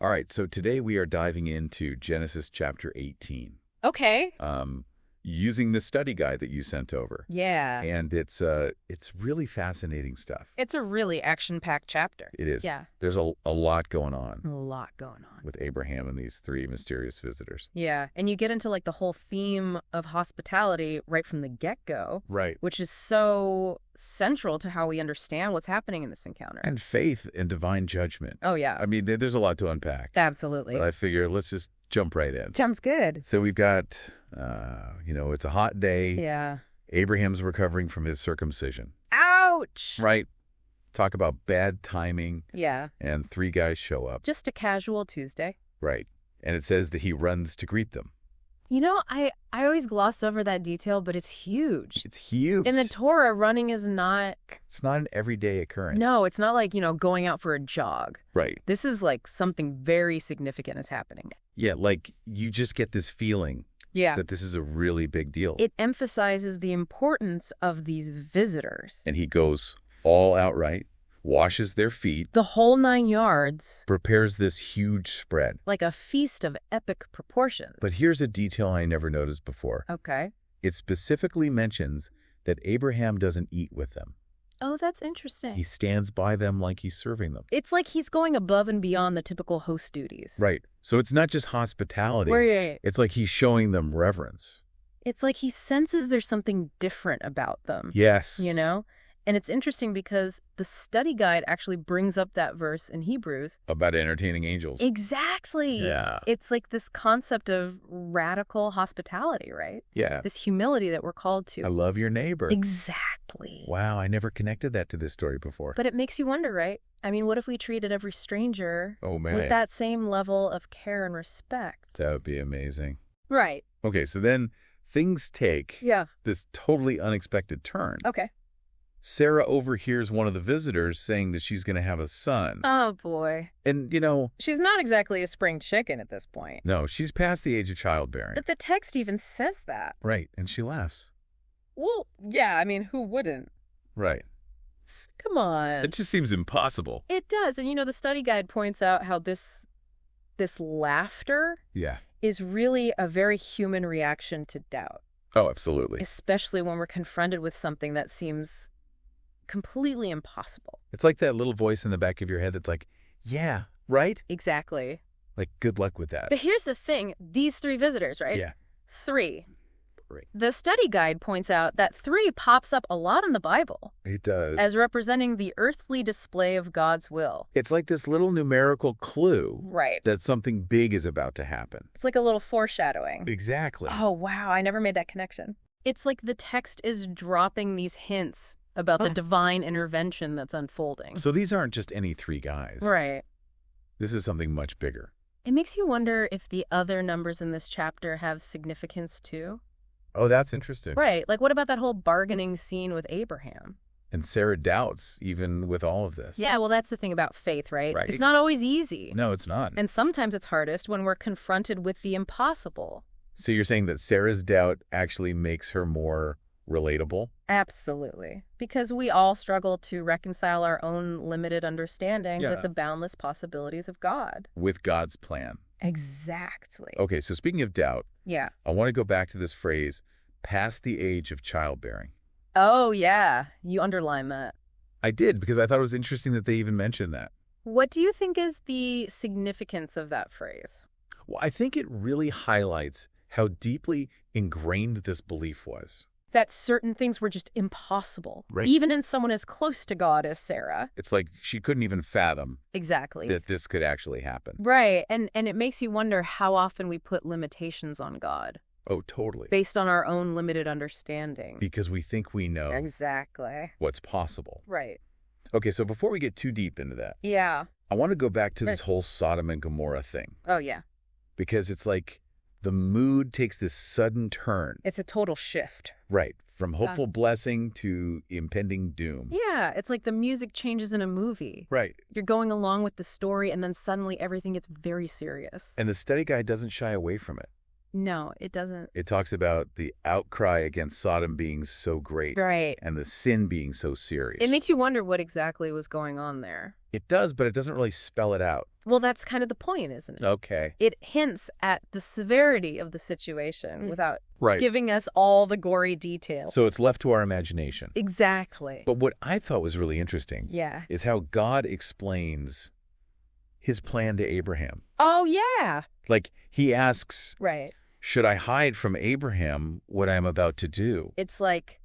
All right, so today we are diving into Genesis chapter 18, Okay. using the study guide that you sent over. Yeah. And it's really fascinating stuff. It's a really action-packed chapter. It is. Yeah. There's a lot going on A lot going on. with Abraham and these three mysterious visitors. Yeah. And you get into like the whole theme of hospitality right from the get-go, Right. which is so central to how we understand what's happening in this encounter. And faith and divine judgment. Oh, yeah. I mean, there's a lot to unpack. Absolutely. But I figure let's just jump right in. Sounds good. So we've got, it's a hot day. Yeah. Abraham's recovering from his circumcision. Ouch! Right. Talk about bad timing. Yeah. And three guys show up. Just a casual Tuesday. Right. And it says that he runs to greet them. You know, I always gloss over that detail, but it's huge. It's huge. In the Torah, running is not... It's not an everyday occurrence. No, it's not like, going out for a jog. Right. This is like something very significant is happening. Yeah, like you just get this feeling Yeah. that this is a really big deal. It emphasizes the importance of these visitors. And he goes all outright, washes their feet, The whole 9 yards, prepares this huge spread. like a feast of epic proportions. But here's a detail I never noticed before. Okay. It specifically mentions that Abraham doesn't eat with them. Oh, that's interesting. He stands by them like he's serving them. It's like he's going above and beyond the typical host duties. Right. So it's not just hospitality. Right. It's like he's showing them reverence. It's like he senses there's something different about them. Yes. And it's interesting because the study guide actually brings up that verse in Hebrews. About entertaining angels. Exactly. Yeah. It's like this concept of radical hospitality, right? Yeah. This humility that we're called to. I love your neighbor. Exactly. Wow, I never connected that to this story before. But it makes you wonder, right? I mean, what if we treated every stranger Oh, man. with that same level of care and respect? That would be amazing. Right. Okay, so then things take Yeah. this totally unexpected turn. Okay. Sarah overhears one of the visitors saying that she's going to have a son. Oh, boy. And, She's not exactly a spring chicken at this point. no, she's past the age of childbearing. But the text even says that. Right, and she laughs. Well, yeah, I mean, who wouldn't? Right. Come on. It just seems impossible. It does. And, the study guide points out how this laughter Yeah. is really a very human reaction to doubt, Oh, absolutely. especially when we're confronted with something that seems completely impossible. It's like that little voice in the back of your head that's like, yeah, right? Exactly. Like, good luck with that. But here's the thing. These 3 visitors, right? Yeah. 3. Right. The study guide points out that 3 pops up a lot in the Bible It does. as representing the earthly display of God's will. It's like this little numerical clue Right. that something big is about to happen. It's like a little foreshadowing. Exactly. Oh, wow. I never made that connection. It's like the text is dropping these hints about the divine intervention that's unfolding. So these aren't just any 3 guys. Right. This is something much bigger. It makes you wonder if the other numbers in this chapter have significance too. Oh, that's interesting. Right. Like, what about that whole bargaining scene with Abraham? And Sarah doubts even with all of this. Yeah, well, that's the thing about faith, right? Right. It's not always easy. No, it's not. And sometimes it's hardest when we're confronted with the impossible. So you're saying that Sarah's doubt actually makes her more relatable? Absolutely. Because we all struggle to reconcile our own limited understanding Yeah. with the boundless possibilities of God. With God's plan. Exactly. Okay, so speaking of doubt, Yeah. I want to go back to this phrase, past the age of childbearing. Oh, yeah. You underline that. I did because I thought it was interesting that they even mentioned that. What do you think is the significance of that phrase? Well, I think it really highlights how deeply ingrained this belief was. That certain things were just impossible. Right. Even in someone as close to God as Sarah. It's like she couldn't even fathom Exactly. that this could actually happen. Right. And it makes you wonder how often we put limitations on God Oh, totally. based on our own limited understanding. Because we think we know Exactly. what's possible. Right. Okay, so before we get too deep into that, Yeah. I want to go back to this Right. whole Sodom and Gomorrah thing. Oh, yeah. Because it's like the mood takes this sudden turn. It's a total shift. Right. From hopeful blessing to impending doom. Yeah. It's like the music changes in a movie. Right. You're going along with the story, and then suddenly everything gets very serious. And the study guide doesn't shy away from it. No, it doesn't. It talks about the outcry against Sodom being so great Right. and the sin being so serious. It makes you wonder what exactly was going on there. It does, but it doesn't really spell it out. Well, that's kind of the point, isn't it? Okay. It hints at the severity of the situation without Right. giving us all the gory details. So it's left to our imagination. Exactly. But what I thought was really interesting Yeah. is how God explains his plan to Abraham. Oh, yeah. Like, he asks, Right. should I hide from Abraham what I'm about to do? It's like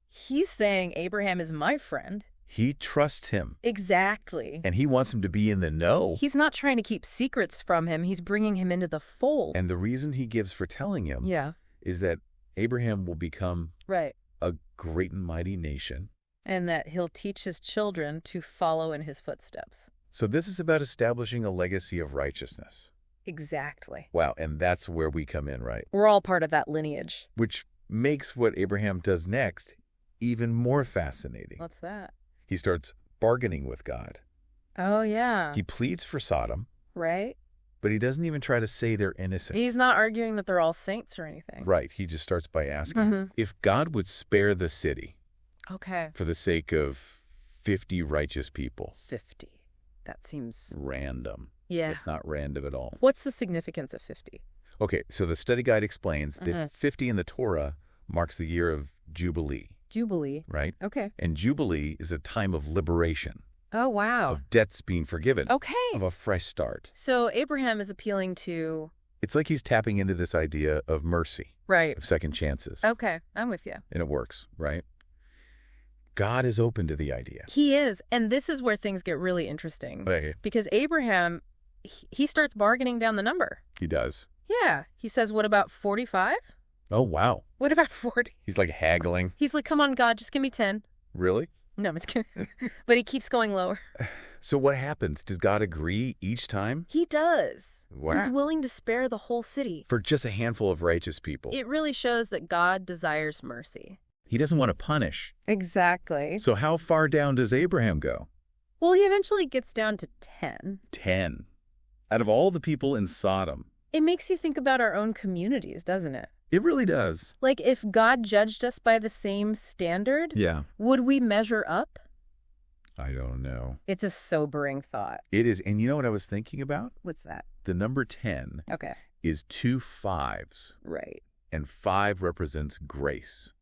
he's saying Abraham is my friend. He trusts him, Exactly. and he wants him to be in the know. He's not trying to keep secrets from him. He's bringing him into the fold. And the reason he gives for telling him Yeah. is that Abraham will become Right. a great and mighty nation. And that he'll teach his children to follow in his footsteps. So this is about establishing a legacy of righteousness. Exactly. Wow, and that's where we come in, right? We're all part of that lineage. Which makes what Abraham does next even more fascinating. What's that? He starts bargaining with God. Oh, yeah. He pleads for Sodom, Right? but he doesn't even try to say they're innocent. He's not arguing that they're all saints or anything. Right, he just starts by asking, Mhm. if God would spare the city Okay. for the sake of 50 righteous people, 50. That seems... random. Yeah. It's not random at all. What's the significance of 50? Okay, so the study guide explains that Mhm. 50 in the Torah marks the year of Jubilee, Jubilee. right? Okay. And Jubilee is a time of liberation, Oh, wow. of debts being forgiven, Okay. of a fresh start. So Abraham is appealing to... It's like he's tapping into this idea of mercy, Right. of second chances. Okay. I'm with you. And it works, right? God is open to the idea. He is. And this is where things get really interesting. Okay, Because Abraham, he starts bargaining down the number. he does. Yeah. He says, what about 45? Oh, wow. What about 40? He's like haggling. He's like, come on, God, just give me 10. Really? No, I'm just kidding. But he keeps going lower. So what happens? Does God agree each time? He does. Wow. He's willing to spare the whole city. For just a handful of righteous people. It really shows that God desires mercy. He doesn't want to punish. Exactly. So how far down does Abraham go? Well, he eventually gets down to 10. 10. Out of all the people in Sodom. It makes you think about our own communities, doesn't it? It really does. Like, if God judged us by the same standard, Yeah. would we measure up? I don't know. It's a sobering thought. It is. And you know what I was thinking about? What's that? The number 10 Okay. is 2 5s, Right. and 5 represents grace.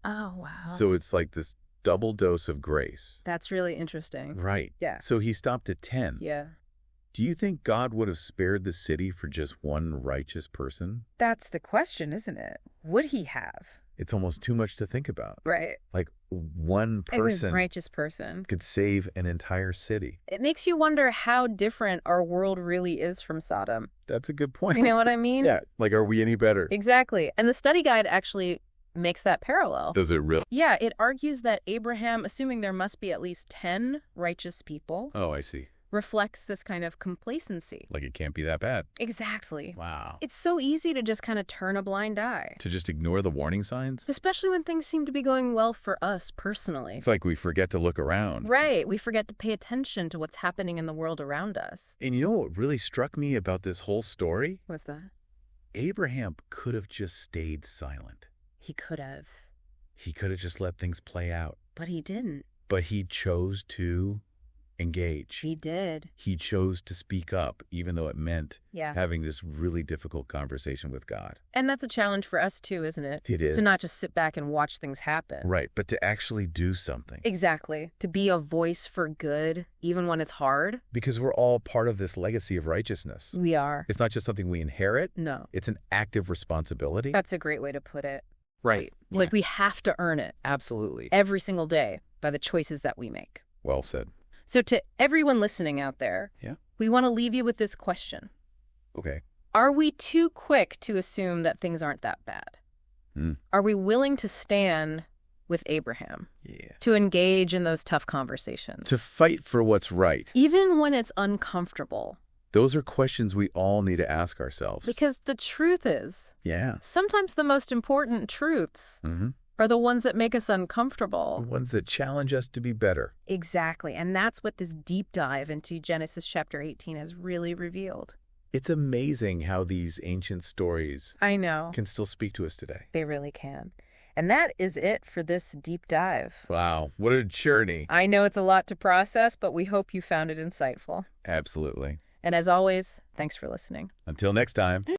Oh, wow. So it's like this double dose of grace. That's really interesting. Right. Yeah. So he stopped at 10. Yeah. Do you think God would have spared the city for just one righteous person? That's the question, isn't it? Would he have? It's almost too much to think about. Right. Like one It was person righteous person. could save an entire city. It makes you wonder how different our world really is from Sodom. That's a good point. You know what I mean? Yeah. Like, are we any better? Exactly. And the study guide actually makes that parallel. Does it really? Yeah, it argues that Abraham, assuming there must be at least 10 righteous people, Oh, I see. reflects this kind of complacency. Like, it can't be that bad. Exactly. Wow. It's so easy to just kind of turn a blind eye, To just ignore the warning signs? especially when things seem to be going well for us personally. It's like we forget to look around. Right. We forget to pay attention to what's happening in the world around us. And you know what really struck me about this whole story? What's that? Abraham could have just stayed silent. He could have, He could have just let things play out. but he didn't. But he chose to engage. He did. He chose to speak up, even though it meant Yeah. having this really difficult conversation with God. And that's a challenge for us too, isn't it? It is. To not just sit back and watch things happen. Right, but to actually do something. Exactly. To be a voice for good, even when it's hard. Because we're all part of this legacy of righteousness. We are. It's not just something we inherit. No. It's an active responsibility. That's a great way to put it. Right. It's like we have to earn it Absolutely. every single day by the choices that we make. Well said. So to everyone listening out there, Yeah. we want to leave you with this question. Okay. Are we too quick to assume that things aren't that bad? Are we willing to stand with Abraham, Yeah. to engage in those tough conversations, To fight for what's right. even when it's uncomfortable? Those are questions we all need to ask ourselves. Because the truth is, Yeah. sometimes the most important truths Mm-hmm. are the ones that make us uncomfortable. Ones that challenge us to be better. Exactly. And that's what this deep dive into Genesis chapter 18 has really revealed. It's amazing how these ancient stories I know. can still speak to us today. They really can. And that is it for this deep dive. Wow, what a journey. I know it's a lot to process, but we hope you found it insightful. Absolutely. And as always, thanks for listening. Until next time.